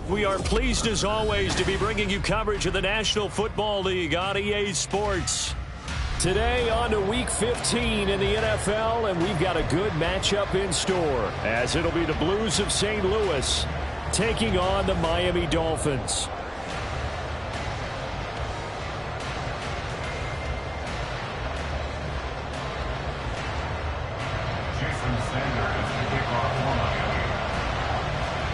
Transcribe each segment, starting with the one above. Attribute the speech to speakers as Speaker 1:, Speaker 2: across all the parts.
Speaker 1: We are pleased as always to be bringing you coverage of the National Football League on EA Sports. Today on to Week 15 in the NFL, and we've got a good matchup in store, as it'll be the Blues of St. Louis taking on the Miami Dolphins.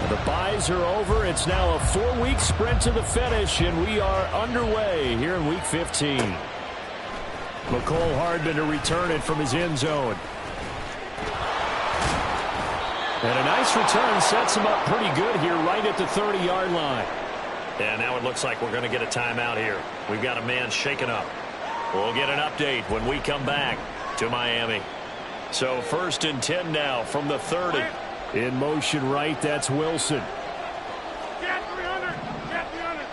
Speaker 1: The byes are over. It's now a 4-week sprint to the finish, and we are underway here in Week 15. McCole Hardman to return it from his end zone. And a nice return sets him up pretty good here right at the 30-yard line.
Speaker 2: And now it looks like we're going to get a timeout here. We've got a man shaken up. We'll get an update when we come back to Miami.
Speaker 1: So 1st and 10 now from the 30. In motion right, that's Wilson.
Speaker 3: Get 300! Get 300!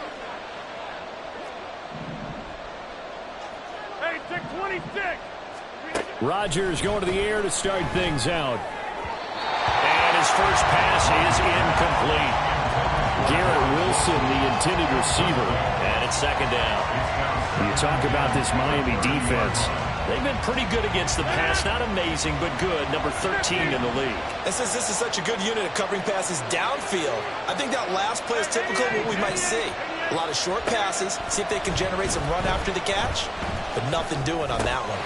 Speaker 3: Hey, take 26!
Speaker 1: Rodgers going to the air to start things out. And his first pass is incomplete. Garrett Wilson, the intended receiver.
Speaker 2: And it's 2nd down.
Speaker 1: You talk about this Miami defense.
Speaker 2: They've been pretty good against the pass. Not amazing, but good. Number 13 in the league.
Speaker 4: And since this is such a good unit of covering passes downfield, I think that last play is typical of what we might see. A lot of short passes, see if they can generate some run after the catch, but nothing doing on that one.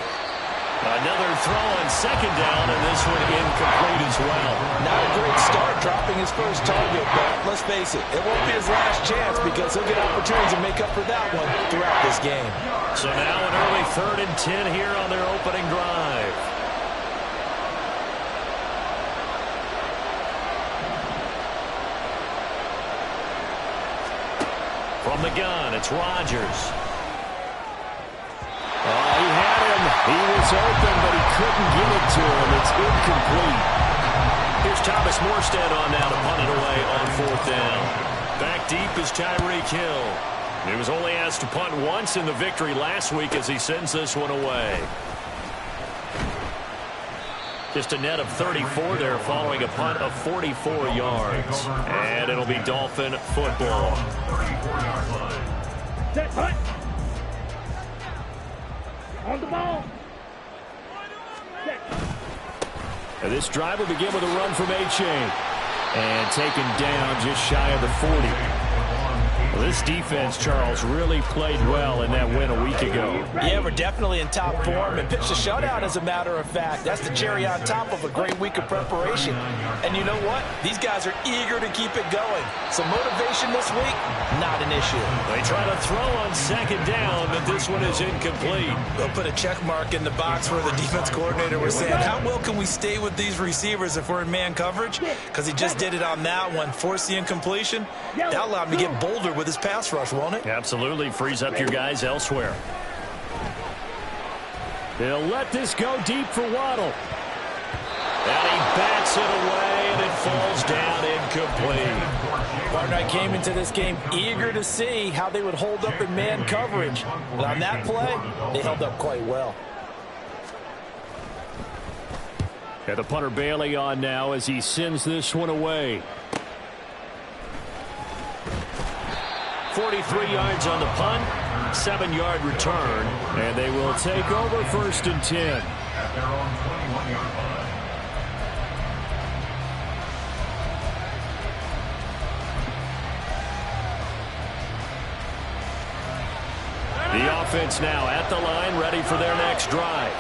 Speaker 2: Another throw on 2nd down, and this one incomplete as well.
Speaker 4: Not a great start dropping his first target, but let's face it, it won't be his last chance because he'll get opportunities to make up for that one throughout this game.
Speaker 2: So now an early 3rd and 10 here on their opening drive. From the gun, it's Rodgers.
Speaker 1: Oh, he had him. He was open, but he couldn't get it to him. It's incomplete.
Speaker 2: Here's Thomas Morstead on now to punt it away on 4th down.
Speaker 1: Back deep is Tyreek Hill. He was only asked to punt once in the victory last week as he sends this one away.
Speaker 2: Just a net of 34 there following a punt of 44 yards. And it'll be Dolphin football.
Speaker 3: Set, punt! On the ball!
Speaker 1: And this drive will begin with a run from A-Chain. And taken down just shy of the 40. Well, this defense, Charles, really played well in that win a week ago.
Speaker 4: Yeah, we're definitely in top form and pitched a shutout, as a matter of fact. That's the cherry on top of a great week of preparation. And you know what? These guys are eager to keep it going. So motivation this week, not an issue.
Speaker 1: They try to throw on 2nd down, but this one is incomplete.
Speaker 4: They'll put a check mark in the box where the defense coordinator was saying, how well can we stay with these receivers if we're in man coverage? Because he just did it on that one, forced the incompletion. That allowed him to get bolder with his pass rush, won't it?
Speaker 1: Absolutely. Frees up your guys elsewhere. They'll let this go deep for Waddle.
Speaker 2: And he bats it away, and it falls down incomplete.
Speaker 4: Partner, I came into this game eager to see how they would hold up in man coverage. But on that play, they held up quite well.
Speaker 1: And the punter Bailey on now as he sends this one away.
Speaker 2: 43 yards on the punt.
Speaker 1: 7-yard return, and they will take over 1st and 10.
Speaker 5: At their own 21-yard line.
Speaker 1: The offense now at the line, ready for their next drive.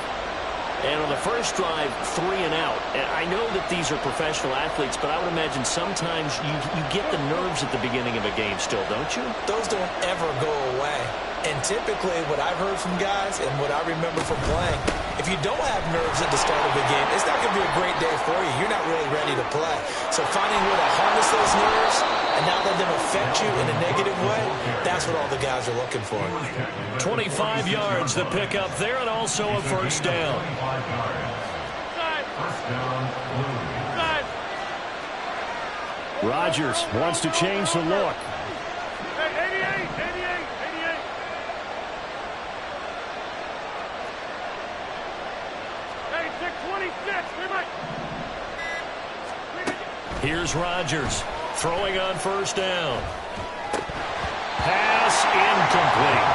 Speaker 2: And on the first drive, 3 and out. And I know that these are professional athletes, but I would imagine sometimes you get the nerves at the beginning of a game still, don't you?
Speaker 4: Those don't ever go away. And typically what I've heard from guys and what I remember from playing, if you don't have nerves at the start of a game, it's not going to be a great day for you. You're not really ready to play. So finding a way to harness those nerves and not let them affect you in a negative way, that's what all the guys are looking for.
Speaker 1: 25 yards the pickup there, and also a 1st down. Rodgers wants to change the look.
Speaker 3: Hey, 88, 88, 88. Hey, 626.
Speaker 1: Here's Rodgers throwing on 1st down. Pass incomplete.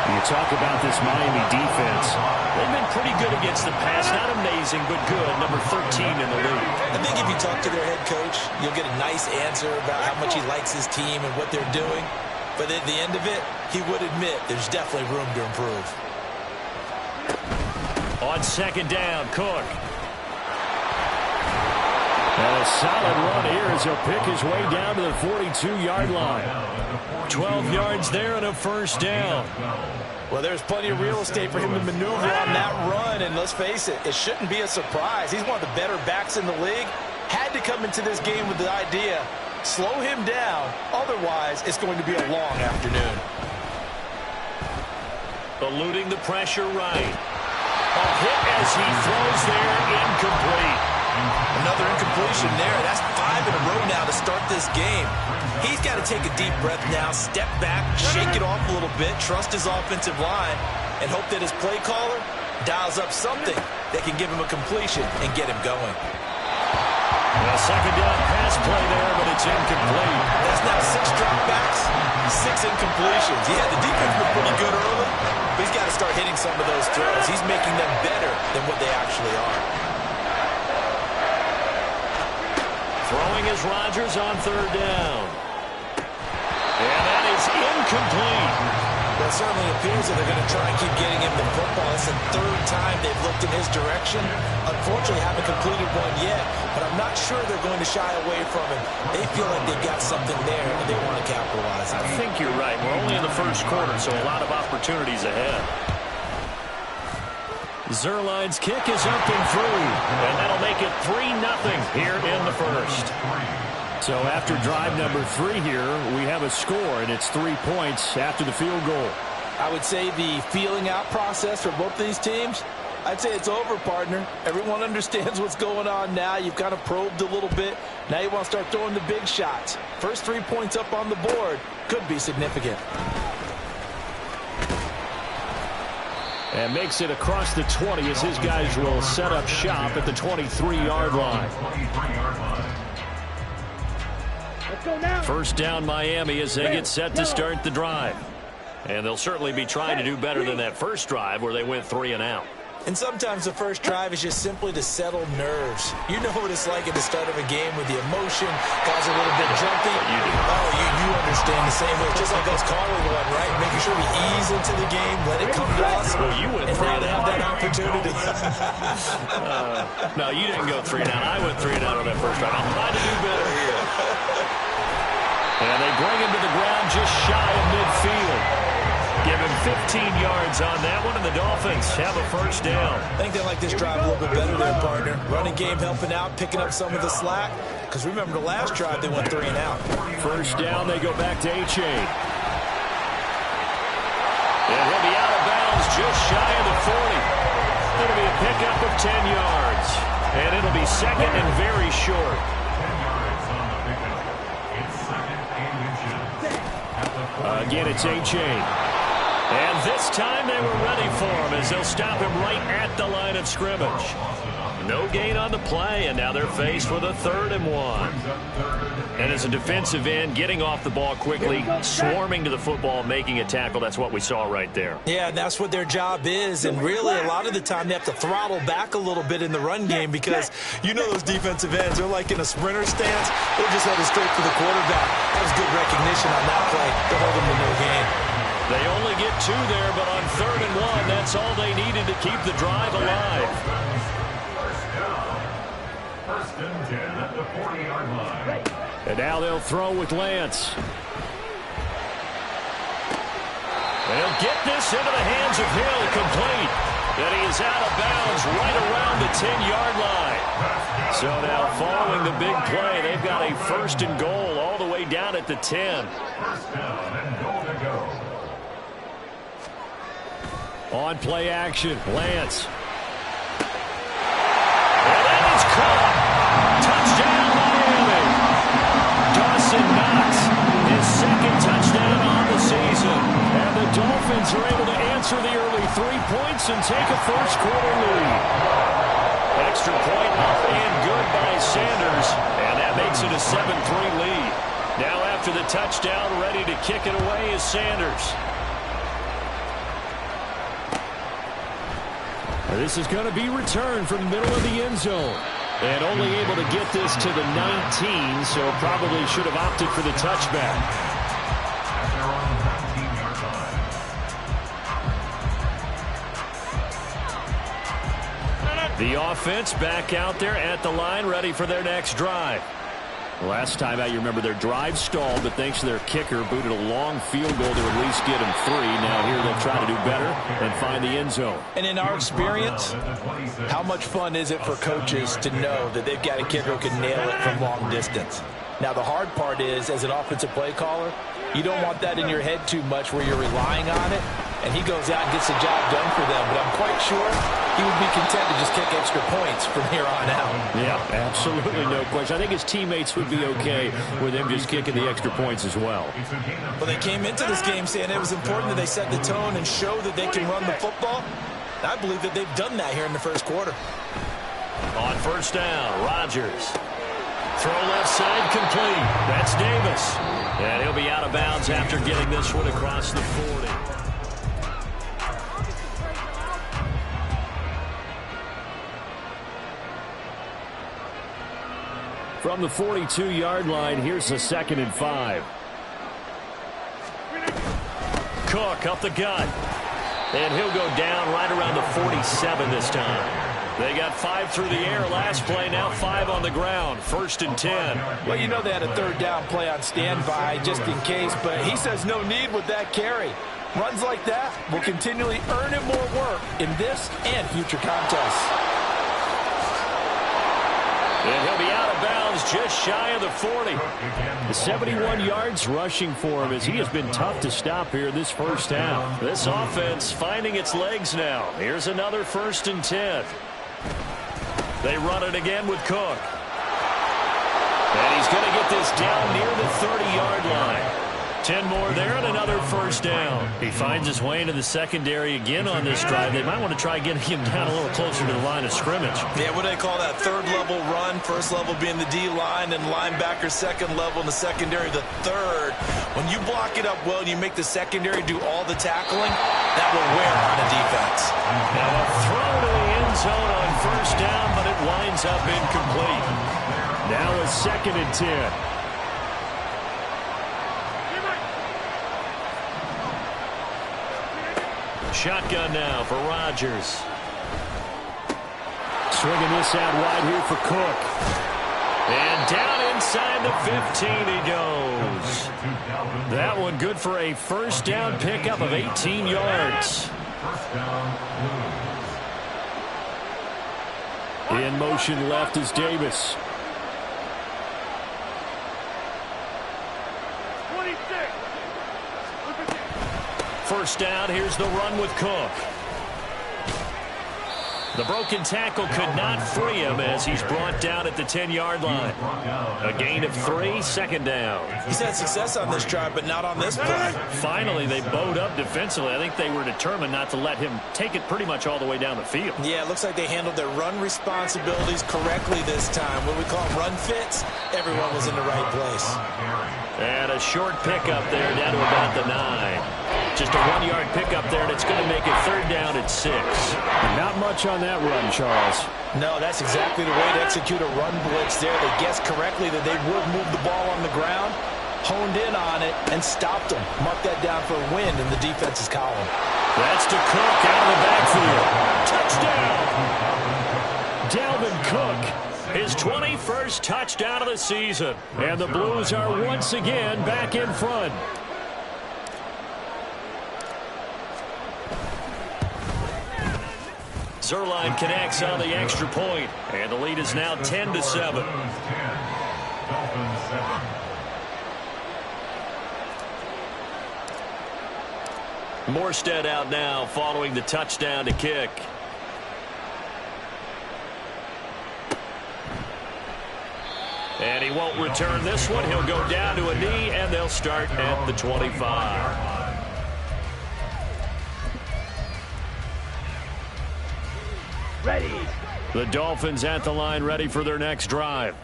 Speaker 1: You talk about this Miami defense. They've been pretty good against the pass. Not amazing, but good. Number 13 in the league.
Speaker 4: I think if you talk to their head coach, you'll get a nice answer about how much he likes his team and what they're doing. But at the end of it, he would admit there's definitely room to improve.
Speaker 1: On 2nd down, Cook. And a solid run here as he'll pick his way down to the 42-yard line. 12 yards there and a 1st down.
Speaker 6: Well, there's plenty of real estate for him to maneuver on that run, and let's face it, it shouldn't be a surprise. He's one of the better backs in the league. Had to come into this game with the idea, slow him down, otherwise it's going to be a long afternoon.
Speaker 1: Eluding the pressure right. A hit as he throws there, incomplete.
Speaker 4: Another incompletion there. That's 5 in a row now to start this game. He's got to take a deep breath now, step back, shake it off a little bit, trust his offensive line, and hope that his play caller dials up something that can give him a completion and get him going.
Speaker 1: A 2nd down pass play there, but it's incomplete.
Speaker 4: That's now 6 dropbacks, 6 incompletions. Yeah, the defense was pretty good early, but he's got to start hitting some of those throws. He's making them better than what they actually are.
Speaker 1: Throwing is Rodgers on 3rd down. And that is incomplete.
Speaker 4: Well, it certainly appears that they're going to try and keep getting him the football. It's the 3rd time they've looked in his direction. Unfortunately, haven't completed one yet, but I'm not sure they're going to shy away from him. They feel like they've got something there, and they want to capitalize on it.
Speaker 2: I think you're right. We're only in the 1st quarter, so a lot of opportunities ahead.
Speaker 1: Zerline's kick is up and through, and that'll make it 3-0 here in the 1st. So after drive number 3 here, we have a score, and it's 3 points after the field goal.
Speaker 6: I would say the feeling out process for both these teams, I'd say it's over, partner. Everyone understands what's going on now. You've kind of probed a little bit. Now you want to start throwing the big shots. First 3 points up on the board could be significant.
Speaker 1: And makes it across the 20 as his guys will set up shop at the 23-yard line. First down Miami as they get set to start the drive. And they'll certainly be trying to do better than that first drive where they went 3 and out.
Speaker 4: And sometimes the first drive is just simply to settle nerves. You know what it's like at the start of a game with the emotion. Guys are a little bit jumpy.
Speaker 1: You do.
Speaker 4: Oh, you understand the same way. Just like us calling one, right? Making sure we ease into the game, let it come to us.
Speaker 1: Well, you went
Speaker 4: and
Speaker 1: 3
Speaker 4: now
Speaker 1: and
Speaker 4: to have
Speaker 1: out.
Speaker 4: that opportunity.
Speaker 1: No, you didn't go 3 and out. I went 3 and out on that first drive. I'm trying to do better here. And they bring him to the ground just shy of midfield. Give him 15 yards on that one, and the Dolphins have a first down.
Speaker 4: I think they like this drive a little bit better there, partner. Running game helping out, picking up some of the slack. Because remember, the last drive, they went 3 and out.
Speaker 1: First down, they go back to H.A. And he'll be out of bounds just shy of the 40. It'll be a pickup of 10 yards. And it'll be second and very short.
Speaker 5: 10 yards on the pickup. It's 2nd and inches.
Speaker 1: Again, it's H.A. And this time they were ready for him as they'll stop him right at the line of scrimmage. No gain on the play, and now they're faced with a 3rd and 1. And as a defensive end, getting off the ball quickly, swarming to the football, making a tackle, that's what we saw right there.
Speaker 4: Yeah, and that's what their job is. And really, a lot of the time, they have to throttle back a little bit in the run game because you know those defensive ends, they're like in a sprinter stance. They're just headed straight for the quarterback. That was good recognition on that play to hold them to no gain.
Speaker 1: They only get 2 there, but on 3rd and 1, that's all they needed to keep the drive alive.
Speaker 5: First and 10 at the 40-yard line.
Speaker 1: And now they'll throw with Lance. They'll get this into the hands of Hill, complete. And he is out of bounds right around the 10-yard line. So now following the big play, they've got a 1st and goal all the way down at the 10.
Speaker 5: First down and goal to go.
Speaker 1: On play action, Lance. And that is caught. Touchdown, Miami. Dawson Knox, his 2nd touchdown on the season. And the Dolphins are able to answer the early 3 points and take a first-quarter lead. Extra point up and good by Sanders. And that makes it a 7-3 lead. Now after the touchdown, ready to kick it away is Sanders. This is going to be returned from the middle of the end zone. And only able to get this to the 19, so probably should have opted for the touchback.
Speaker 5: At their own 19-yard line.
Speaker 1: The offense back out there at the line, ready for their next drive. Last time out, you remember their drive stalled, but thanks to their kicker, booted a long field goal to at least get them 3. Now here they'll try to do better and find the end zone.
Speaker 6: And in our experience, how much fun is it for coaches to know that they've got a kicker who can nail it from long distance? Now, the hard part is, as an offensive play caller, you don't want that in your head too much where you're relying on it, and he goes out and gets the job done for them. But I'm quite sure he would be content to just kick extra points from here on out.
Speaker 1: Yeah, absolutely no question. I think his teammates would be okay with him just kicking the extra points as well.
Speaker 4: Well, they came into this game saying it was important that they set the tone and show that they can run the football. And I believe that they've done that here in the first quarter.
Speaker 1: On 1st down, Rodgers. Throw left side complete. That's Davis. And he'll be out of bounds after getting this one across the 40. From the 42-yard line, here's the 2nd and 5. Cook up the gut. And he'll go down right around the 47 this time. They got 5 through the air last play, now 5 on the ground. 1st and 10.
Speaker 6: Well, you know they had a 3rd down play on standby just in case, but he says no need with that carry. Runs like that will continually earn him more work in this and future contests.
Speaker 1: And he'll be out of bounds just shy of the 40. The 71 yards rushing for him as he has been tough to stop here this first half. This offense finding its legs now. Here's another 1st and 10. They run it again with Cook. And he's going to get this down near the 30-yard line. 10 more there and another 1st down. He finds his way into the secondary again on this drive. They might want to try getting him down a little closer to the line of scrimmage.
Speaker 4: Yeah, what do they call that? 3rd level run. 1st level being the D-line and linebacker. 2nd level in the secondary, the 3rd. When you block it up well and you make the secondary do all the tackling, that will wear on a defense.
Speaker 1: Now a throw to the end zone on 1st down, but it winds up incomplete. Now a 2nd and 10. Shotgun now for Rodgers. Swinging this out wide here for Cook. And down inside the 15 he goes. That one good for a 1st down pickup of 18 yards. In motion left is Davis. 1st down, here's the run with Cook. The broken tackle could not free him as he's brought down at the 10-yard line. A gain of 3, second down.
Speaker 4: He's had success on this drive, but not on this play.
Speaker 1: Finally, they bowed up defensively. I think they were determined not to let him take it pretty much all the way down the field.
Speaker 4: Yeah, it looks like they handled their run responsibilities correctly this time. What we call run fits, everyone was in the right place.
Speaker 1: And a short pickup there down to about the 9. Just a 1-yard pickup there, and it's going to make it third down at 6. Not much on that run, Charles.
Speaker 6: No, that's exactly the way to execute a run blitz there. They guessed correctly that they would move the ball on the ground, honed in on it, and stopped them. Mark that down for a win in the defense's column.
Speaker 1: That's to Cook out of the backfield. Touchdown! Dalvin Cook, his 21st touchdown of the season. And the Blues are once again back in front. Zerline connects on the extra point, and the lead is now 10-7. Morstead out now following the touchdown to kick. And he won't return this one. He'll go down to a knee, and they'll start at the 25.
Speaker 3: Ready.
Speaker 1: The Dolphins at the line, ready for their next drive.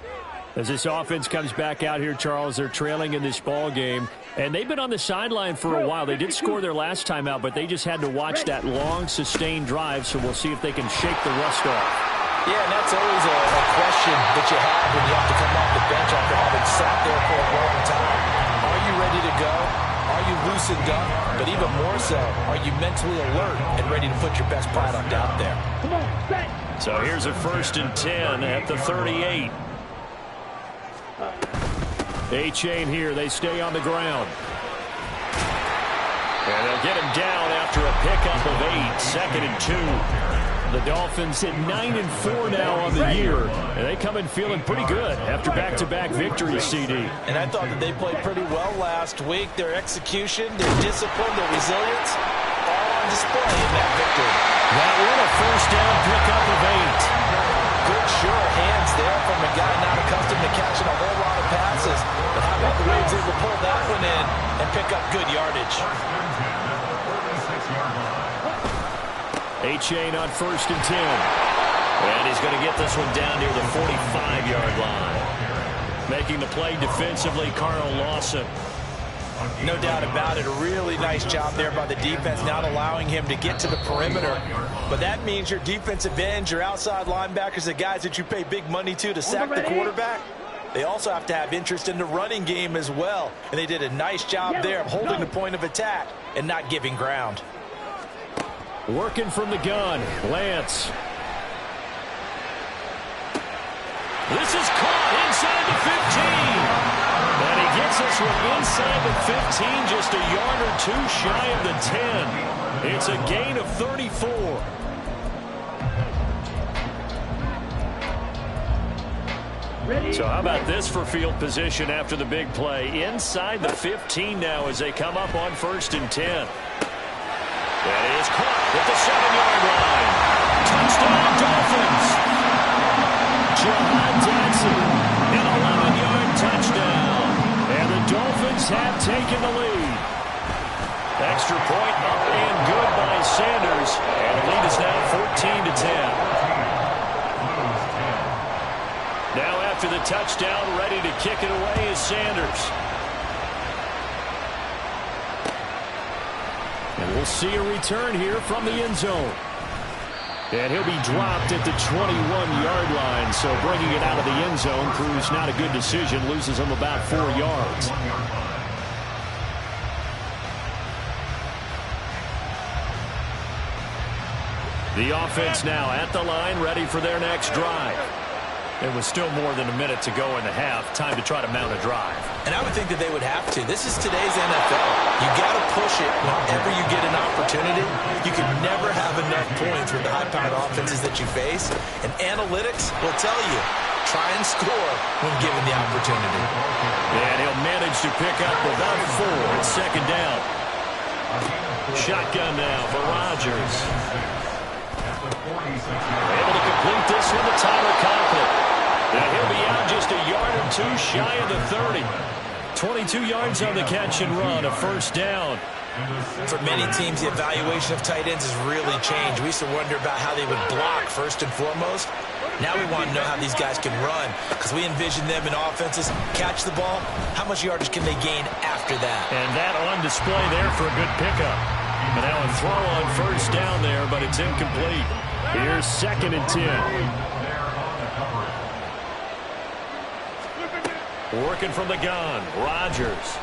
Speaker 1: As this offense comes back out here, Charles, they're trailing in this ball game, and they've been on the sideline for a while. They did score their last time out, but they just had to watch that long, sustained drive, so we'll see if they can shake the rust off.
Speaker 6: Yeah, and that's always a question that you have when you have to come off the bench after having sat there for a long time. Are you ready to go? Are you loosened up? But even more so, are you mentally alert and ready to put your best product out there?
Speaker 3: Come on, set.
Speaker 1: So here's a 1st and 10 at the 38. A-chain here. They stay on the ground. And they'll get him down after a pickup of 8, 2nd and 2. The Dolphins hit 9-4 now on the year, and they come in feeling pretty good after back-to-back victories, CD.
Speaker 6: And I thought that they played pretty well last week. Their execution, their discipline, their resilience, all on display in that victory.
Speaker 1: That one a 1st down pickup of 8.
Speaker 6: Good sure hands there from a guy not accustomed to catching a whole lot of passes. But how about the way he was able to pull that one in and pick up good yardage?
Speaker 1: A-chain on 1st and 10. And he's going to get this one down near the 45-yard line. Making the play defensively, Carl Lawson.
Speaker 6: No doubt about it. A really nice job there by the defense, not allowing him to get to the perimeter. But that means your defensive ends, your outside linebackers, the guys that you pay big money to sack the quarterback, they also have to have interest in the running game as well. And they did a nice job there of holding the point of attack and not giving ground.
Speaker 1: Working from the gun, Lance. This is caught inside the 15. And he gets this one inside the 15, just a yard or 2 shy of the 10. It's a gain of 34. So how about this for field position after the big play? Inside the 15 now as they come up on 1st and 10. That is caught at the 7-yard line. Touchdown, Dolphins. Jahan Dotson, an 11-yard touchdown. And the Dolphins have taken the lead. Extra point up and good by Sanders. And the lead is now 14-10. Now after the touchdown, ready to kick it away is Sanders. And we'll see a return here from the end zone. And he'll be dropped at the 21-yard line. So bringing it out of the end zone proves not a good decision. Loses him about 4 yards. The offense now at the line, ready for their next drive. It was still more than a minute to go in the half. Time to try to mount a drive.
Speaker 6: And I would think that they would have to. This is today's NFL. You got to push it whenever you get an opportunity. You can never have enough points with the high-powered offenses that you face. And analytics will tell you, try and score when given the opportunity.
Speaker 1: And he'll manage to pick up about 4 at 2nd down. Shotgun now for Rodgers. Able to complete this one to Tyler Conklin. Now he'll be out just a yard or two shy of the 30. 22 yards on the catch and run, a first down.
Speaker 4: For many teams, the evaluation of tight ends has really changed. We used to wonder about how they would block first and foremost. Now we want to know how these guys can run, because we envision them in offenses catch the ball. How much yardage can they gain after that?
Speaker 1: And that on display there for a good pickup. And now a throw on first down there, but it's incomplete. Here's 2nd and 10. Working from the gun, Rodgers.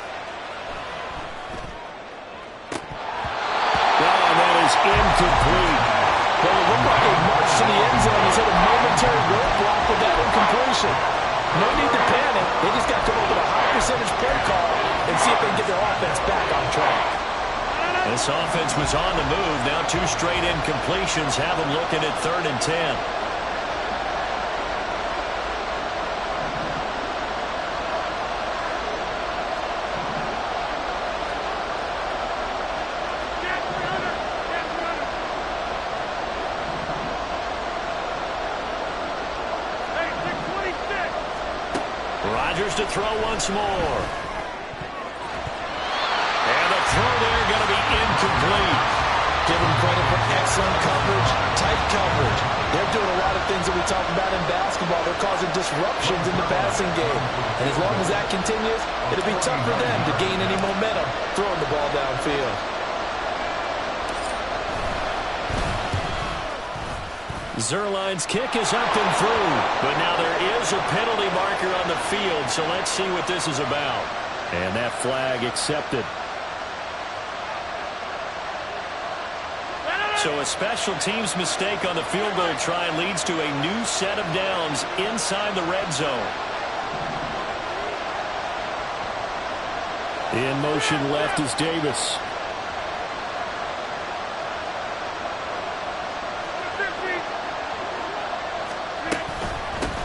Speaker 1: And that is incomplete.
Speaker 6: Well, it looked like a march to the end zone. He's hit a momentary roadblock with that incompletion. No need to panic. They just got to come up with a high percentage play call and see if they can get their offense back on track.
Speaker 1: This offense was on the move. Now 2 straight incompletions have them looking at 3rd and 10. Rodgers to throw once more. And the throw there going to be incomplete.
Speaker 6: Give them credit for excellent coverage, tight coverage. They're doing a lot of things that we talk about in basketball. They're causing disruptions in the passing game. And as long as that continues, it'll be tough for them to gain any momentum throwing the ball downfield.
Speaker 1: Zerline's kick is up and through. But now there is a penalty marker on the field, so let's see what this is about. And that flag accepted. So a special teams mistake on the field goal try leads to a new set of downs inside the red zone. In motion left is Davis.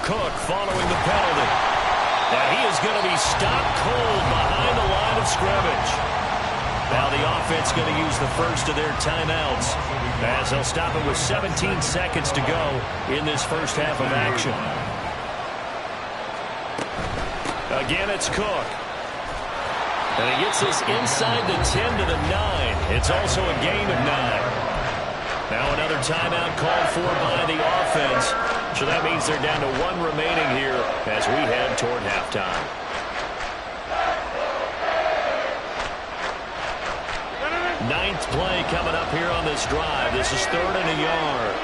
Speaker 1: Cook following the penalty. Now he is going to be stopped cold behind the line of scrimmage. Now the offense going to use the first of their timeouts as they'll stop it with 17 seconds to go in this first half of action. Again, it's Cook. And he gets this inside the 10 to the 9. It's also a gain of 9. Now another timeout called for by the offense. So that means they're down to 1 remaining here as we head toward halftime. Ninth play coming up here on this drive. This is 3rd and a yard.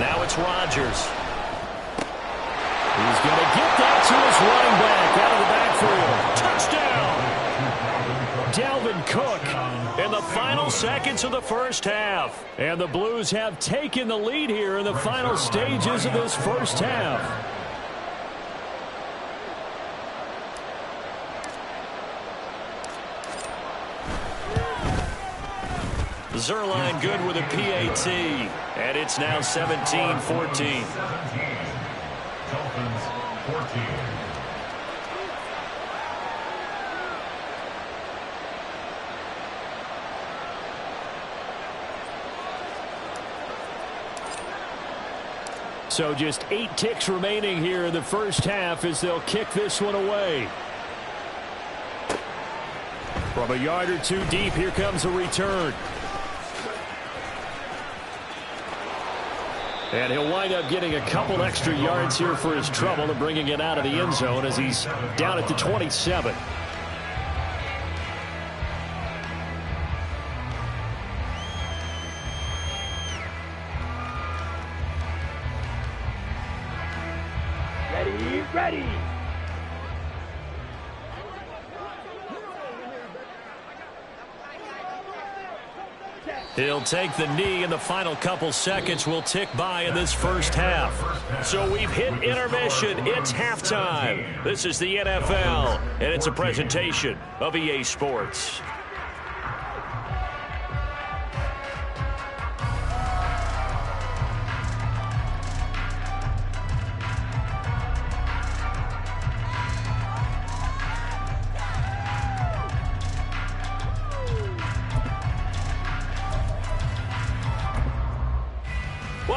Speaker 1: Now it's Rodgers. He's going to get that to his running back out of the backfield. Touchdown! Dalvin Cook in the final seconds of the first half. And the Blues have taken the lead here in the final stages of this first half. Zerline good with a PAT, and it's now 17-14.
Speaker 5: 17. Dolphins 14.
Speaker 1: So just 8 ticks remaining here in the first half as they'll kick this one away. From a yard or 2 deep, here comes a return. And he'll wind up getting a couple extra yards here for his trouble and bringing it out of the end zone as he's down at the 27.
Speaker 3: Ready.
Speaker 1: He'll take the knee, and the final couple seconds will tick by in this first half. So we've hit intermission. It's halftime. This is the NFL, and it's a presentation of EA Sports.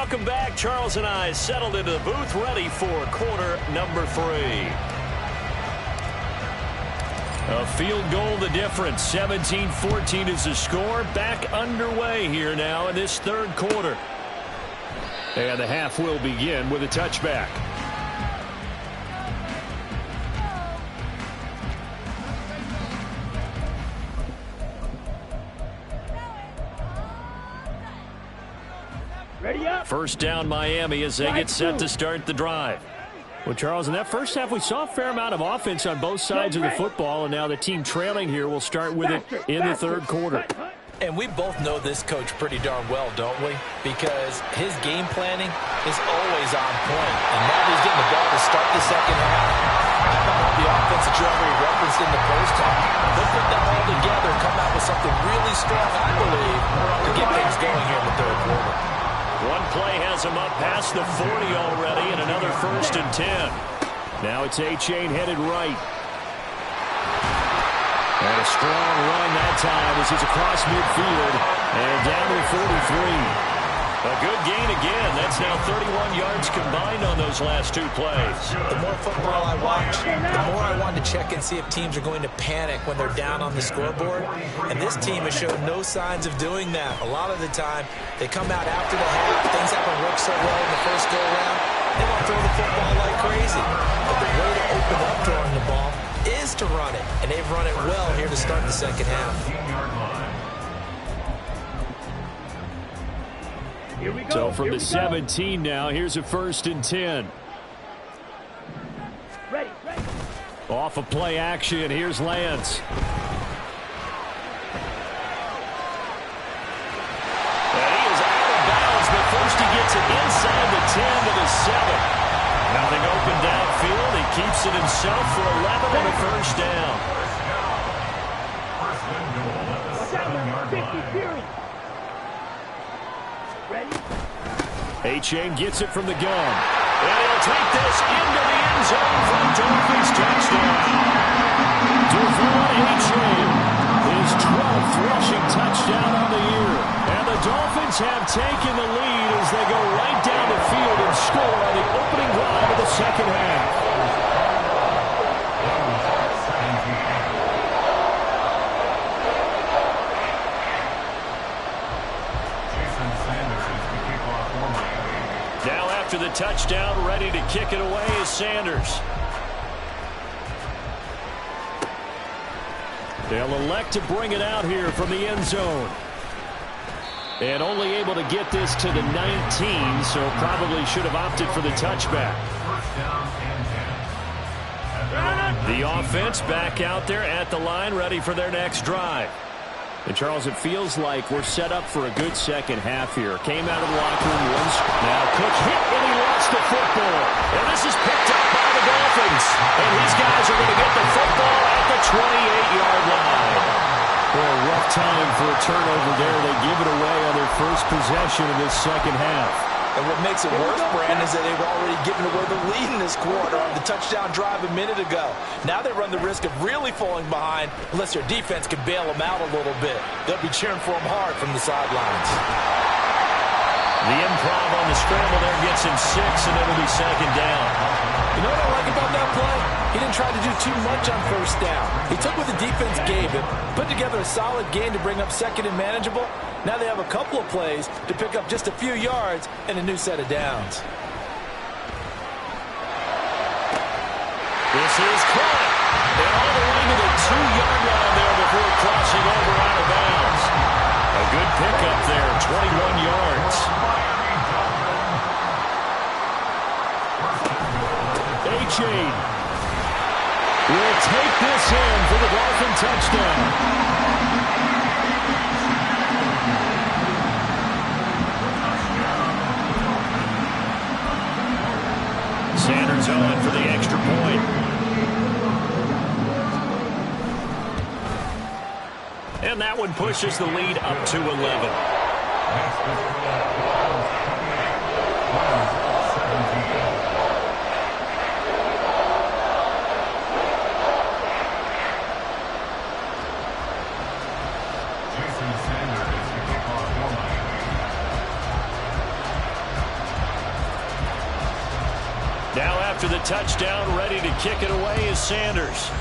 Speaker 1: Welcome back. Charles and I settled into the booth, ready for quarter number 3. A field goal the difference. 17-14 is the score. Back underway here now in this third quarter. And the half will begin with a touchback.
Speaker 3: Ready up.
Speaker 1: First down Miami as they get set to start the drive. Well, Charles, in that first half, we saw a fair amount of offense on both sides of the football, and now the team trailing here will start with it in the third quarter.
Speaker 6: And we both know this coach pretty darn well, don't we? Because his game planning is always on point. And now he's getting the ball to start the second half. I thought the offense that you already referenced in the first half, they'll put that all together and come out with something really strong, I believe, to get things going here in the third quarter.
Speaker 1: One play has him up past the 40 already, and another 1st and 10. Now it's A-Chain headed right. And a strong run that time as he's across midfield and down to the 43. A good gain again. That's now 31 yards combined on those last 2 plays.
Speaker 4: The more football I watch, the more I want to check and see if teams are going to panic when they're down on the scoreboard. And this team has shown no signs of doing that. A lot of the time, they come out after the half. Things haven't worked so well in the first go-around. They want to throw the football like crazy. But the way to open up throwing the ball is to run it. And they've run it well here to start the second half.
Speaker 3: Here we go.
Speaker 1: So from the 17 now, here's a 1st and 10.
Speaker 3: Ready.
Speaker 1: Off of play action, here's Lance. And he is out of bounds, but first he gets it inside the 10 to the 7. Nothing open downfield. He keeps it himself for 11 and a 1st down.
Speaker 5: First and goal at the 7-yard line.
Speaker 3: Ready.
Speaker 1: A-Chain gets it from the gun. And he'll take this into the end zone for the Dolphins touchdown. Devon A-Chain, his 12th rushing touchdown on the year. And the Dolphins have taken the lead as they go right down the field and score on the opening drive of the second half. Now after the touchdown, ready to kick it away is Sanders. They'll elect to bring it out here from the end zone. And only able to get this to the 19, so probably should have opted for the touchback. The offense back out there at the line, ready for their next drive. And, Charles, it feels like we're set up for a good second half here. Came out of the locker room once. Now Cook hit and he lost the football. And this is picked up by the Dolphins. And these guys are going to get the football at the 28-yard line. Well, a rough time for a turnover there. They give it away on their first possession in this second half.
Speaker 6: And what makes it worse, Brandon, is that they've already given away the lead in this quarter on the touchdown drive a minute ago. Now they run the risk of really falling behind unless their defense can bail them out a little bit. They'll be cheering for them hard from the sidelines.
Speaker 1: The improv on the scramble there gets him 6, and it'll be second down.
Speaker 6: You know what I like about that play? He didn't try to do too much on first down. He took what the defense gave him, put together a solid game to bring up second and manageable. Now they have a couple of plays to pick up just a few yards and a new set of downs.
Speaker 1: This is caught. And all the way to the 2-yard line there before crossing over out of bounds. A good pickup there, 21 yards. A-Chain will take this in for the Dolphin touchdown. Sanders on for the extra point. And that one pushes the lead up to 11. Now after the touchdown, ready to kick it away is Sanders.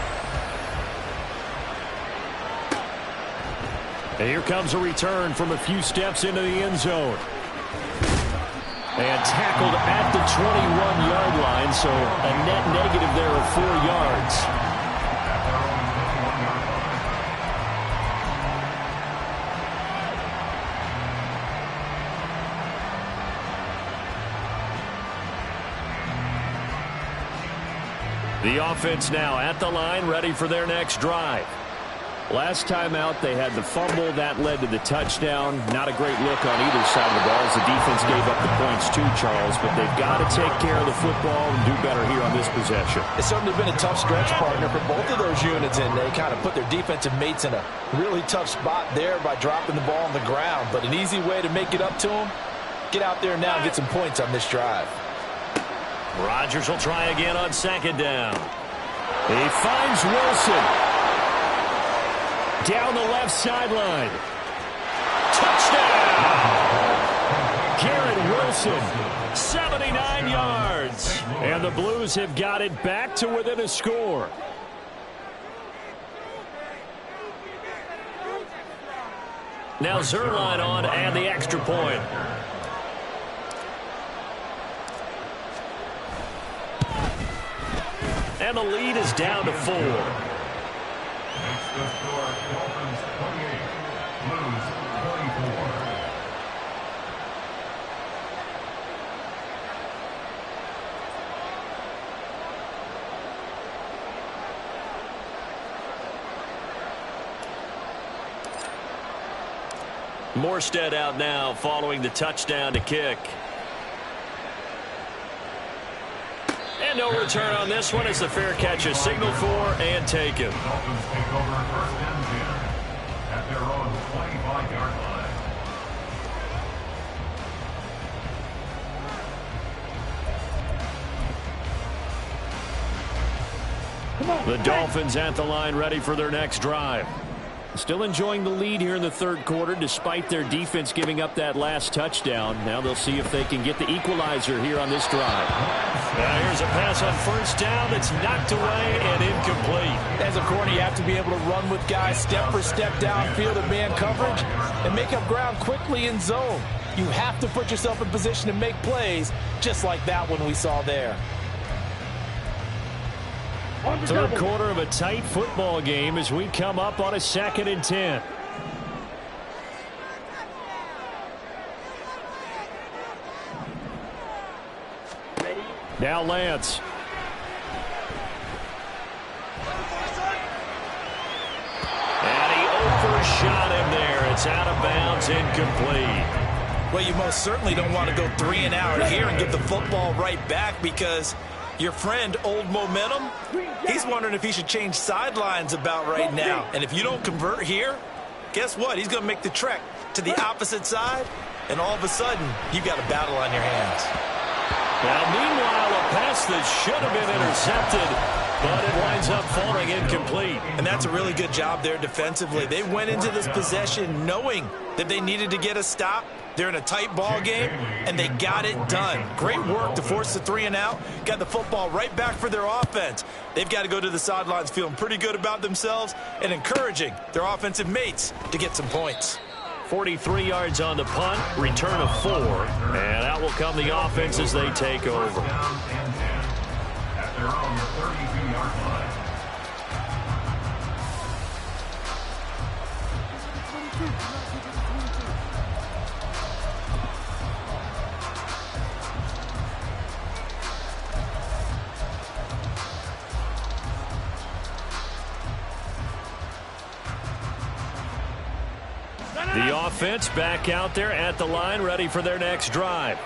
Speaker 1: And here comes a return from a few steps into the end zone. And tackled at the 21-yard line, so a net negative there of 4 yards. The offense now at the line, ready for their next drive. Last time out, they had the fumble. That led to the touchdown. Not a great look on either side of the ball as the defense gave up the points too, Charles. But they've got to take care of the football and do better here on this possession.
Speaker 6: It's certainly been a tough stretch, partner, for both of those units, and they kind of put their defensive mates in a really tough spot there by dropping the ball on the ground. But an easy way to make it up to them, get out there now and get some points on this drive.
Speaker 1: Rodgers will try again on second down. He finds Wilson. Down the left sideline. Touchdown! Garrett Wilson, 79 yards. And the Blues have got it back to within a score. Now Zerline on and the extra point. And the lead is down to 4.
Speaker 5: The score, Dolphins 28, Blues 24.
Speaker 1: Morstead out now following the touchdown to kick. And no return on this one as the fair catch is signaled for and taken.
Speaker 5: Dolphins take over first and 10 at their own 25-yard line.
Speaker 1: The Dolphins at the line ready for their next drive. Still enjoying the lead here in the third quarter despite their defense giving up that last touchdown. Now they'll see if they can get the equalizer here on this drive. Now here's a pass on first down that's knocked away and incomplete.
Speaker 6: As a corner, you have to be able to run with guys step for step downfield in man coverage and make up ground quickly in zone. You have to put yourself in position to make plays just like that one we saw there.
Speaker 1: Third quarter of a tight football game as we come up on a 2nd and 10. Now Lance. And he overshot him there. It's out of bounds, incomplete.
Speaker 4: Well, you most certainly don't want to go 3 and out here and get the football right back because your friend, Old Momentum, he's wondering if he should change sidelines about right now. And if you don't convert here, guess what? He's going to make the trek to the opposite side, and all of a sudden, you've got a battle on your hands.
Speaker 1: Now, meanwhile, a pass that should have been intercepted, but it winds up falling incomplete.
Speaker 4: And that's a really good job there defensively. They went into this possession knowing that they needed to get a stop. They're in a tight ball game, and they got it done. Great work to force the 3 and out. Got the football right back for their offense. They've got to go to the sidelines feeling pretty good about themselves and encouraging their offensive mates to get some points.
Speaker 1: 43 yards on the punt, return of 4, and out will come the offense as they take over.
Speaker 5: At their own 32-yard line.
Speaker 1: The offense back out there at the line, ready for their next drive.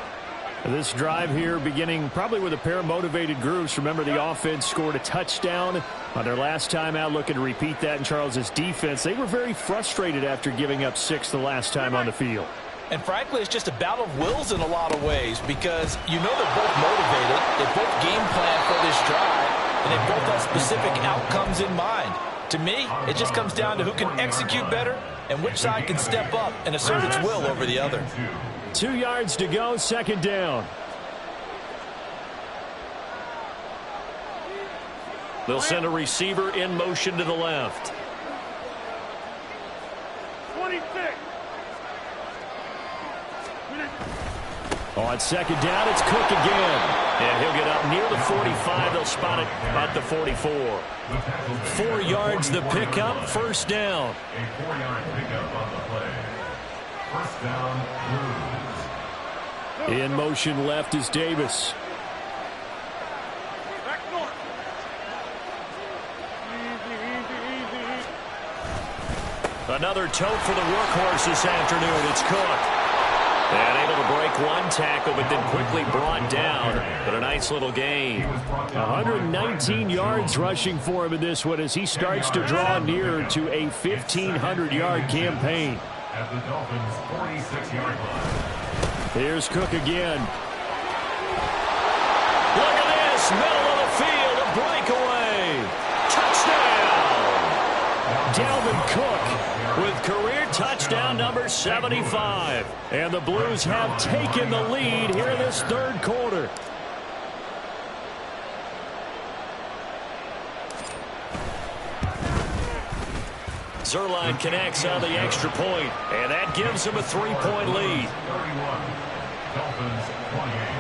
Speaker 1: This drive here beginning probably with a pair of motivated groups. Remember, the offense scored a touchdown on their last time out, looking to repeat that in Charles's defense. They were very frustrated after giving up 6 the last time on the field.
Speaker 6: And frankly, it's just a battle of wills in a lot of ways because you know they're both motivated. They both game plan for this drive, and they both have specific outcomes in mind. To me, it just comes down to who can execute better and which side can step up and assert its will over the other.
Speaker 1: 2 yards to go, second down. They'll send a receiver in motion to the left.
Speaker 3: 26.
Speaker 1: On second down, it's Cook again. And he'll get up near the 45. They'll spot it at the 44. 4 yards the pickup, first down.
Speaker 5: A 4-yard pickup on the play. First down, Blues.
Speaker 1: In motion left is Davis.
Speaker 3: Back north. Easy.
Speaker 1: Another tote for the workhorse this afternoon. It's Cook. And able to break one tackle, but then quickly brought down. But a nice little gain. 119 yards rushing for him in this one as he starts to draw near to a 1,500-yard campaign.
Speaker 5: At the Dolphins' 46-yard line.
Speaker 1: Here's Cook again. Look at this, middle of the field, a breakaway. Touchdown. Dalvin Cook with career touchdown number 75. And the Blues have taken the lead here in this third quarter. Zerline connects on the extra point, and that gives him a 3-point lead.
Speaker 5: 31. Dolphins 28.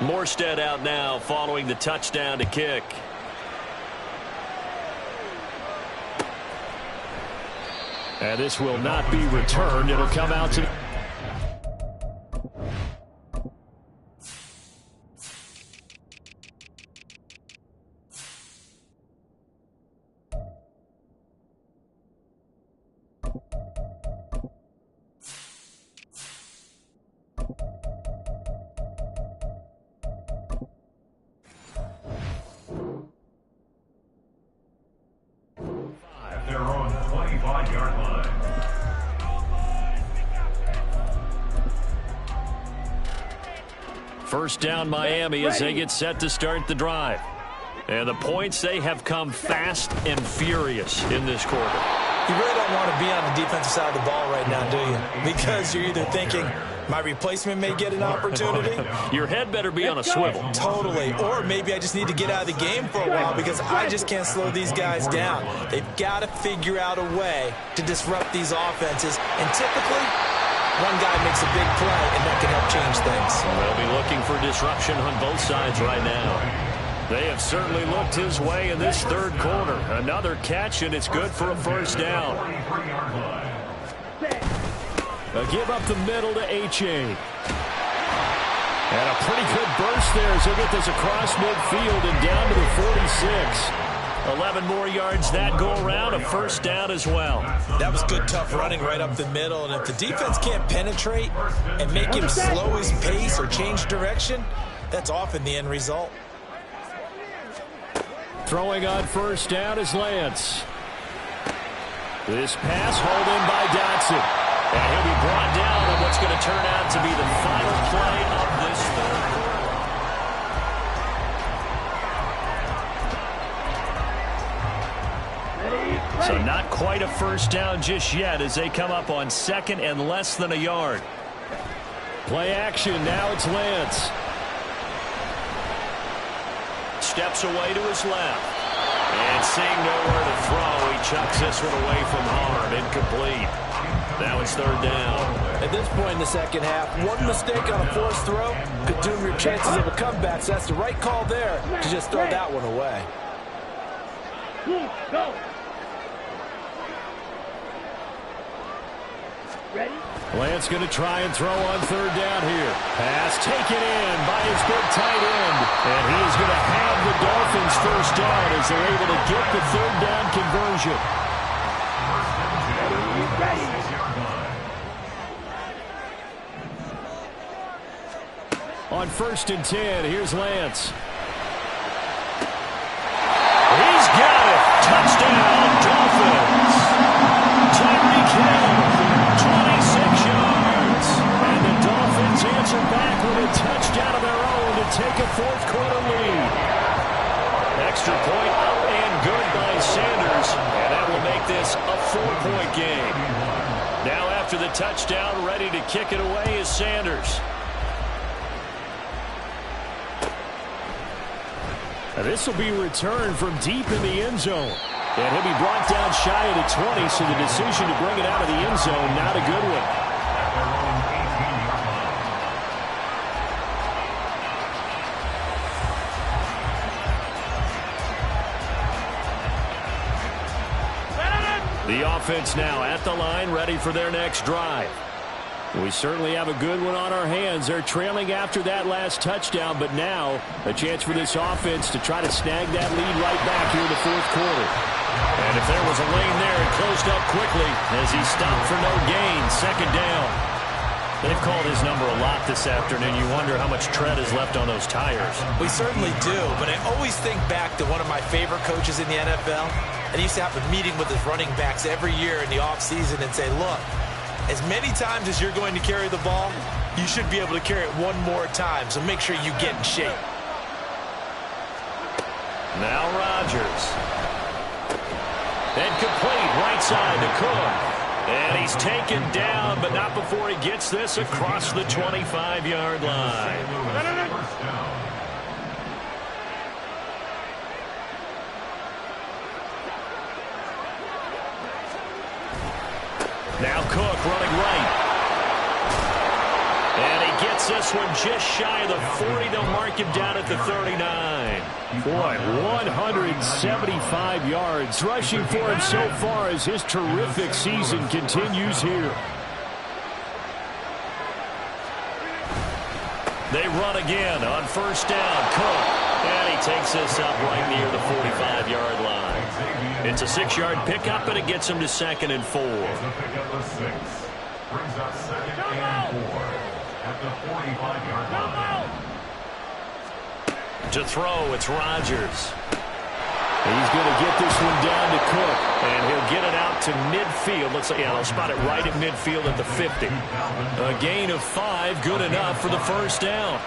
Speaker 1: Morstead out now following the touchdown to kick. And this will not be returned. It'll come out to...
Speaker 5: At their own 25-yard line.
Speaker 1: First down Miami as they get set to start the drive. And the points, they have come fast and furious in this quarter.
Speaker 4: You really don't want to be on the defensive side of the ball right now, do you? Because you're either thinking, my replacement may get an opportunity.
Speaker 1: Your head better be on a swivel.
Speaker 4: Totally. Or maybe I just need to get out of the game for a while because I just can't slow these guys down. They've got to figure out a way to disrupt these offenses. And typically, one guy makes a big play, and that can help change things.
Speaker 1: They'll be looking for disruption on both sides right now. They have certainly looked his way in this third quarter. Another catch, and it's good for a first down.
Speaker 5: 43-yard line.
Speaker 1: A give up the middle to H.A. And a pretty good burst there as he'll get this across midfield and down to the 46. 11 more yards that go around, a first down as well.
Speaker 4: That was good, tough running right up the middle. And if the defense can't penetrate and make him slow his pace or change direction, that's often the end result.
Speaker 1: Throwing on first down is Lance. This pass hauled in by Dotson. And he'll be brought down on what's going to turn out to be the final play of this third quarter. So not quite a first down just yet as they come up on second and less than a yard. Play action, now it's Lance. Steps away to his left. And seeing nowhere to throw, he chucks this one away from harm. Incomplete. Now it's third down.
Speaker 6: At this point in the second half, one mistake on a forced throw could doom your chances of a comeback. So that's the right call there to just throw that one away.
Speaker 3: Go. Ready?
Speaker 1: Lance going to try and throw on third down here. Pass taken in by his big tight end. And he is going to have the Dolphins first down as they're able to get the third down conversion.
Speaker 3: Ready?
Speaker 1: On first and 10, here's Lance. He's got it. Touchdown, Dolphins. Tyreek Hill, 26 yards. And the Dolphins answer after the touchdown. Ready to kick it away is Sanders. And this will be returned from deep in the end zone. And he'll be brought down shy of the 20, so the decision to bring it out of the end zone, not a good one. The offense now at the line, ready for their next drive. We certainly have a good one on our hands. They're trailing after that last touchdown, but now a chance for this offense to try to snag that lead right back here in the fourth quarter. And if there was a lane there, it closed up quickly as he stopped for no gain. Second down. They've called his number a lot this afternoon. You wonder how much tread is left on those tires.
Speaker 4: We certainly do, but I always think back to one of my favorite coaches in the NFL. And he used to have a meeting with his running backs every year in the offseason and say, look, as many times as you're going to carry the ball, you should be able to carry it one more time, so make sure you get in shape.
Speaker 1: Now Rodgers. And complete right side to Cook. And he's taken down, but not before he gets this across the 25-yard line. Now Cook running right. And he gets this one just shy of the 40. They'll mark him down at the 39. Boy, 175 yards rushing for him so far as his terrific season continues here. They run again on first down. Cook. And he takes this up right near the 45-yard line. It's a 6-yard pickup, and it gets him to 2nd and 4.
Speaker 5: Brings up 2nd and 4 at the 45-yard line.
Speaker 1: To throw, it's Rodgers. He's going to get this one down to Cook, and he'll get it out to midfield. Looks like, yeah, they'll spot it right at midfield at the 50. A gain of 5, good enough for the first down.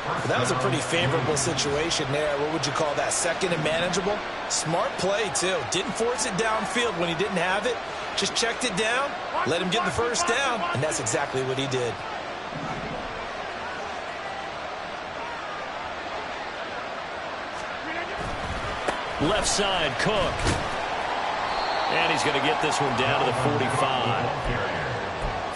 Speaker 4: Well, that was a pretty favorable situation there. What would you call that? 2nd and manageable? Smart play, too. Didn't force it downfield when he didn't have it. Just checked it down, let him get the first down, and that's exactly what he did.
Speaker 1: Left side, Cook. And he's going to get this one down to the 45.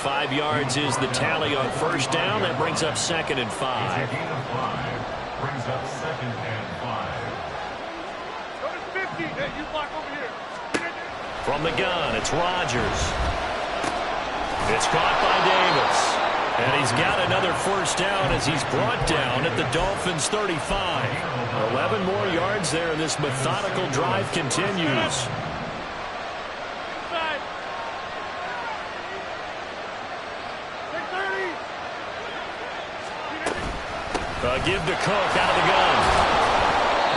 Speaker 1: 5 yards is the tally on first down. That brings up 2nd and 5.
Speaker 5: Brings up 2nd and 5.
Speaker 3: 50. Hey, you block over here.
Speaker 1: From the gun, it's Rodgers. It's caught by Davis. And he's got another first down as he's brought down at the Dolphins' 35. 11 more yards there, and this methodical drive continues. Give to Cook out of the gun.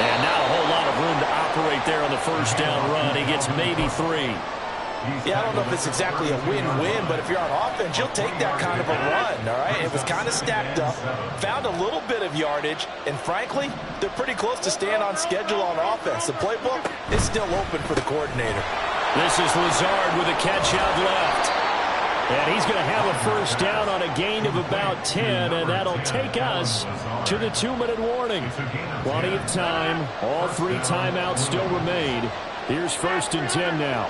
Speaker 1: And now a whole lot of room to operate there on the first down run. He gets maybe 3.
Speaker 6: Yeah, I don't know if it's exactly a win-win, but if you're on offense, you'll take that kind of a run, all right? It was kind of stacked up, found a little bit of yardage, and frankly, they're pretty close to staying on schedule on offense. The playbook is still open for the coordinator.
Speaker 1: This is Lazard with a catch out left. And he's going to have a first down on a gain of about 10, and that'll take us to the 2-minute warning. Plenty of time. All 3 timeouts still remain. Here's 1st and 10 now.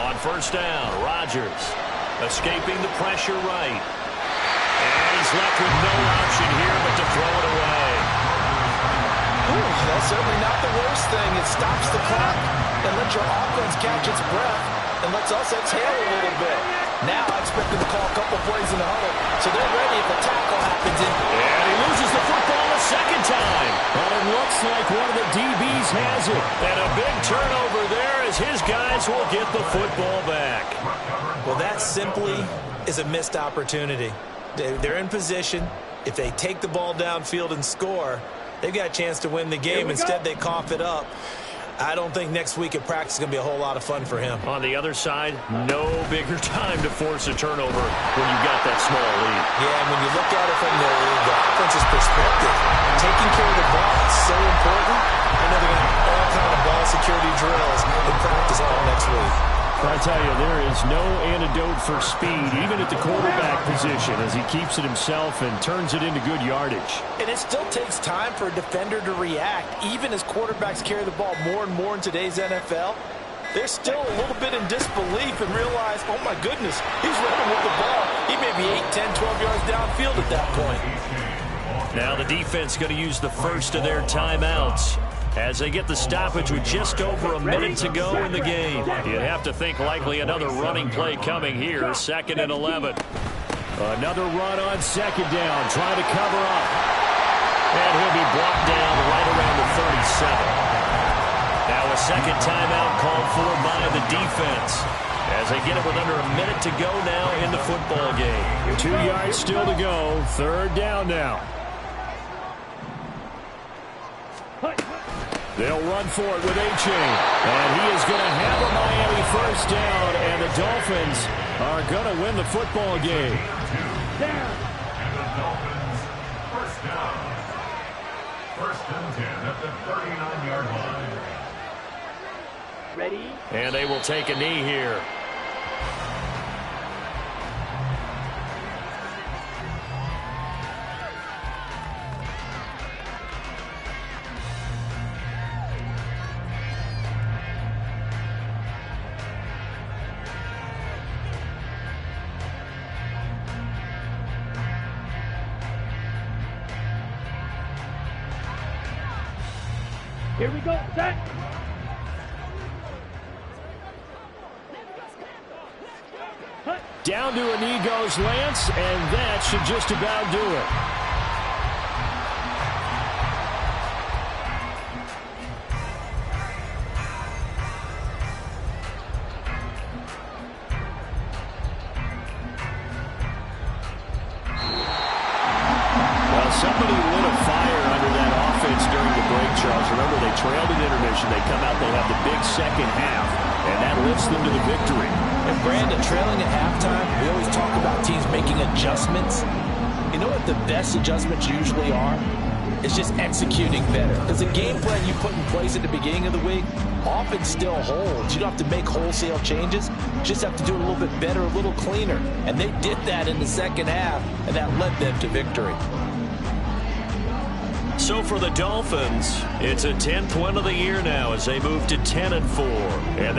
Speaker 1: On first down, Rodgers escaping the pressure right. And he's left with no option here but to throw it away.
Speaker 6: Ooh, that's certainly not the worst thing. It stops the clock and lets your offense catch its breath and lets us exhale a little bit. Now I expect them to call a couple plays in the huddle, so they're ready if a tackle happens.
Speaker 1: And he loses the football a second time. Well, it looks like one of the DBs has it. And a big turnover there as his guys will get the football back.
Speaker 4: Well, that simply is a missed opportunity. They're in position. If they take the ball downfield and score, they've got a chance to win the game. Instead, they cough it up. I don't think next week at practice is going to be a whole lot of fun for him.
Speaker 1: On the other side, no bigger time to force a turnover when you've got that small lead.
Speaker 4: Yeah, and when you look at it from the offense's perspective, taking care of the ball is so important. I know they're going to have all kind of ball security drills in practice all next week.
Speaker 1: I tell you, there is no antidote for speed, even at the quarterback position, as he keeps it himself and turns it into good yardage.
Speaker 6: And it still takes time for a defender to react, even as quarterbacks carry the ball more and more in today's NFL. They're still a little bit in disbelief and realize, oh my goodness, he's running with the ball. He may be 8, 10, 12 yards downfield at that point.
Speaker 1: Now the defense going to use the first of their timeouts as they get the stoppage with just over a minute to go in the game. You'd have to think likely another running play coming here, 2nd and 11. Another run on 2nd down, trying to cover up. And he'll be brought down right around the 37. Now a second timeout called for by the defense as they get it with under a minute to go now in the football game. 2 yards still to go, 3rd down now. They'll run for it with A-Chain. And he is going to have a Miami 1st down, and the Dolphins are going to win the football game.
Speaker 5: And the Dolphins, 1st down. 1st and 10 at the 39-yard line.
Speaker 3: Ready?
Speaker 1: And they will take a knee here.
Speaker 3: Here we go. Set.
Speaker 1: Down to a knee goes Lance, and that should just about do it. Well, somebody lit a fire under that offense during the break, Charles. Remember, they trailed at intermission. They come out, they have the big second half, and that lifts them to the victory.
Speaker 6: And Brandon, trailing at halftime, we always talk about teams making adjustments. You know what the best adjustments usually are? It's just executing better. Because the game plan you put in place at the beginning of the week often still holds. You don't have to make wholesale changes. You just have to do it a little bit better, a little cleaner. And they did that in the second half, and that led them to victory.
Speaker 1: So for the Dolphins, it's a 10th win of the year now as they move to 10-4. And